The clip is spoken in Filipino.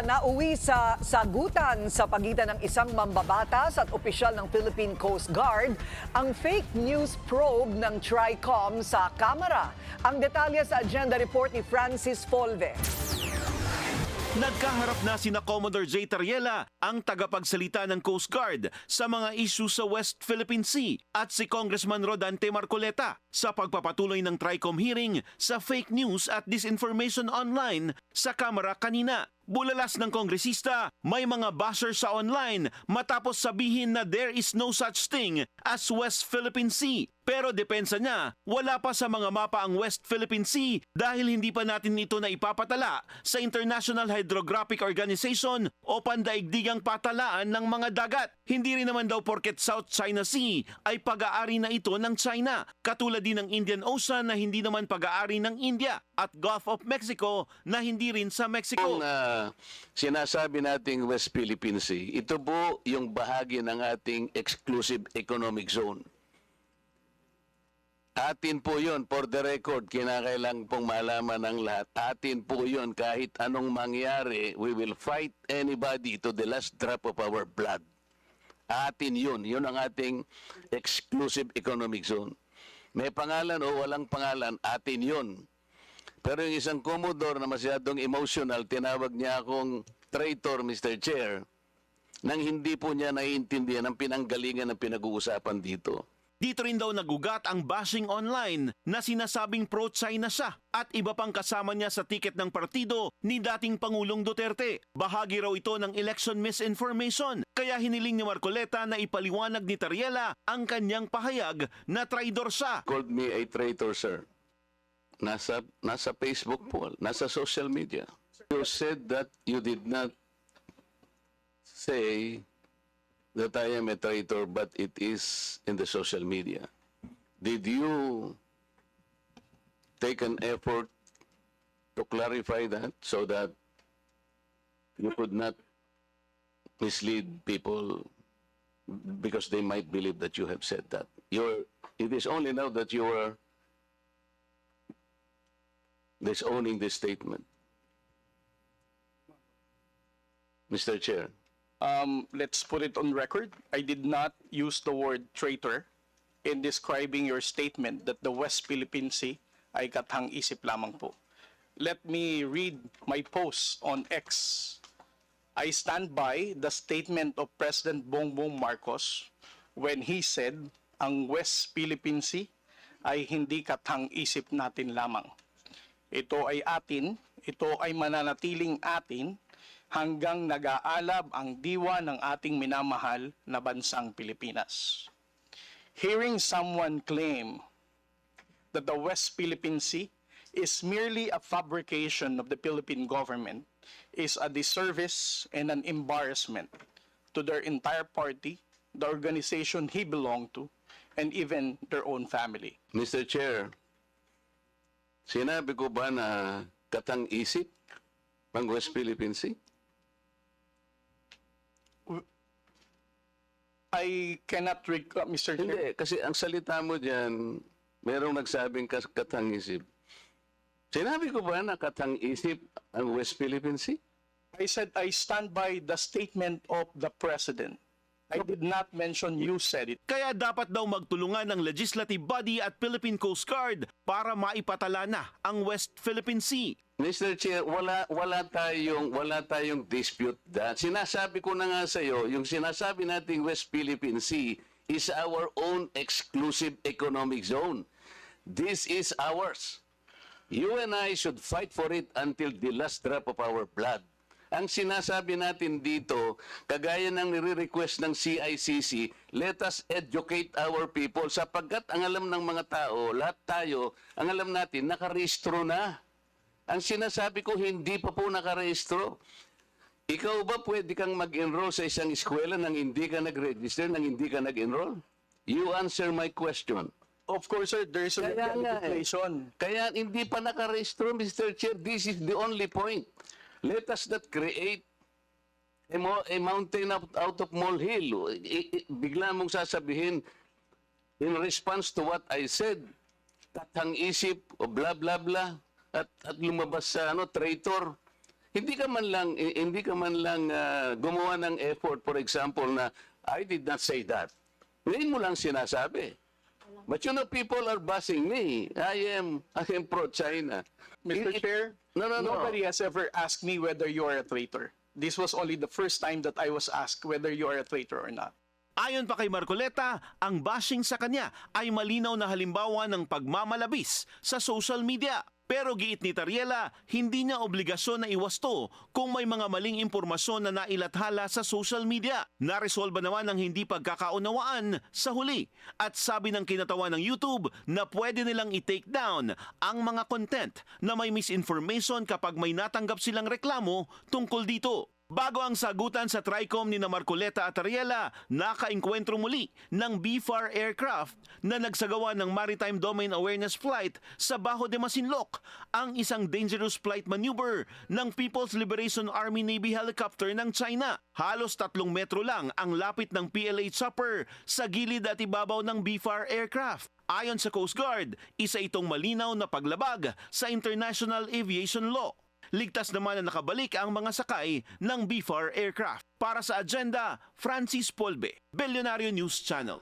Nauwi sa sagutan sa pagitan ng isang mambabatas at opisyal ng Philippine Coast Guard ang fake news probe ng TRICOM sa Kamara. Ang detalye sa agenda report ni Francis Folve. Nagkaharap na sina Commodore J. Tariela, ang tagapagsalita ng Coast Guard sa mga issue sa West Philippine Sea, at si Congressman Rodante Marcoleta sa pagpapatuloy ng TRICOM hearing sa fake news at disinformation online sa Kamara kanina. Bulalas ng kongresista, may mga basher sa online matapos sabihin na there is no such thing as West Philippine Sea. Pero depensa niya, wala pa sa mga mapa ang West Philippine Sea dahil hindi pa natin ito na ipapatala sa International Hydrographic Organization o pandaigdigang patalaan ng mga dagat. Hindi rin naman daw porket South China Sea ay pag-aari na ito ng China, katulad din ng Indian Ocean na hindi naman pag-aari ng India at Gulf of Mexico na hindi rin sa Mexico. Sinasabi nating West Philippine Sea, ito po yung bahagi ng ating exclusive economic zone. Atin po yun, for the record, kinakailangan pong malaman ng lahat. Atin po yun, kahit anong mangyari, we will fight anybody to the last drop of our blood. Atin yun, yun ang ating exclusive economic zone. May pangalan o walang pangalan, atin yun. Pero yung isang Commodore na masyadong emotional, tinawag niya akong traitor, Mr. Chair, nang hindi po niya naiintindihan ang pinanggalingan ng pinag-uusapan dito. Dito rin daw nagugat ang bashing online na sinasabing pro-China siya at iba pang kasama niya sa tiket ng partido ni dating Pangulong Duterte. Bahagi raw ito ng election misinformation, kaya hiniling ni Marcoleta na ipaliwanag ni Tariela ang kanyang pahayag na traidor siya. Called me a traitor, sir. Nasa Facebook po, nasa social media. You said that you did not say that I am a traitor, but it is in the social media. Did you take an effort to clarify that so that you could not mislead people because they might believe that you have said that? It is only now that you are disowning this statement. Mr. Chair. Let's put it on record. I did not use the word traitor in describing your statement that the West Philippine Sea ay kathang-isip lamang po. Let me read my post on X. I stand by the statement of President Bongbong Marcos when he said ang West Philippine Sea ay hindi kathang-isip natin lamang. Ito ay atin, ito ay mananatiling atin hanggang nag-aalab ang diwa ng ating minamahal na bansang Pilipinas. Hearing someone claim that the West Philippine Sea is merely a fabrication of the Philippine government is a disservice and an embarrassment to their entire party, the organization he belonged to, and even their own family. Mr. Chair, sinabi ko ba na katang-isip ang West Philippine Sea? I cannot recall, Mr. Chair. Hindi, kasi ang salita mo dyan, merong nagsabing katang-isip. Sinabi ko ba na katang-isip ang West Philippine Sea? I said I stand by the statement of the President. I did not mention you said it. Kaya dapat daw magtulungan ng legislative body at Philippine Coast Guard para maipatala na ang West Philippine Sea. Mr. Chair, wala tayong dispute that. Sinasabi ko na nga sa iyo, yung sinasabi nating West Philippine Sea is our own exclusive economic zone. This is ours. You and I should fight for it until the last drop of our blood. Ang sinasabi natin dito, kagaya ng nire-request ng CICC, let us educate our people sapagkat ang alam ng mga tao, lahat tayo, ang alam natin, nakarehistro na. Ang sinasabi ko, hindi pa po nakarehistro. Ikaw ba pwede kang mag-enroll sa isang eskwela nang hindi ka nag-register, nang hindi ka nag-enroll? You answer my question. Of course, sir, there is a legislation. Kaya hindi pa nakarehistro, Mr. Chair. This is the only point. Let us not create a mountain out of molehill. Bigla mong sasabihin, in response to what I said, kathang-isip o bla bla bla, at lumabas sa traitor. Hindi ka man lang gumawa ng effort, for example, na I did not say that. Ngayon mo lang sinasabi. But you know, people are bashing me. I am pro-China. Mr. Chair, No. nobody has ever asked me whether you are a traitor. This was only the first time that I was asked whether you are a traitor or not. Ayon pa kay Marcoleta, ang bashing sa kanya ay malinaw na halimbawa ng pagmamalabis sa social media. Pero giit ni Tariela, hindi niya obligasyon na iwasto kung may mga maling impormasyon na nailathala sa social media. Naresolba naman ang hindi pagkakaunawaan sa huli. At sabi ng kinatawan ng YouTube na pwede nilang i-take down ang mga content na may misinformation kapag may natanggap silang reklamo tungkol dito. Bago ang sagutan sa TRICOM ni na Marcoleta at Tariela, nakaengkwentro muli ng BFAR aircraft na nagsagawa ng Maritime Domain Awareness Flight sa Bajo de Masinloc, ang isang dangerous flight maneuver ng People's Liberation Army Navy helicopter ng China. Halos 3 metro lang ang lapit ng PLA chopper sa gilid at ibabaw ng BFAR aircraft. Ayon sa Coast Guard, isa itong malinaw na paglabag sa International Aviation Law. Ligtas naman na nakabalik ang mga sakay ng BFAR aircraft. Para sa agenda, Francis Polbe, Billionario News Channel.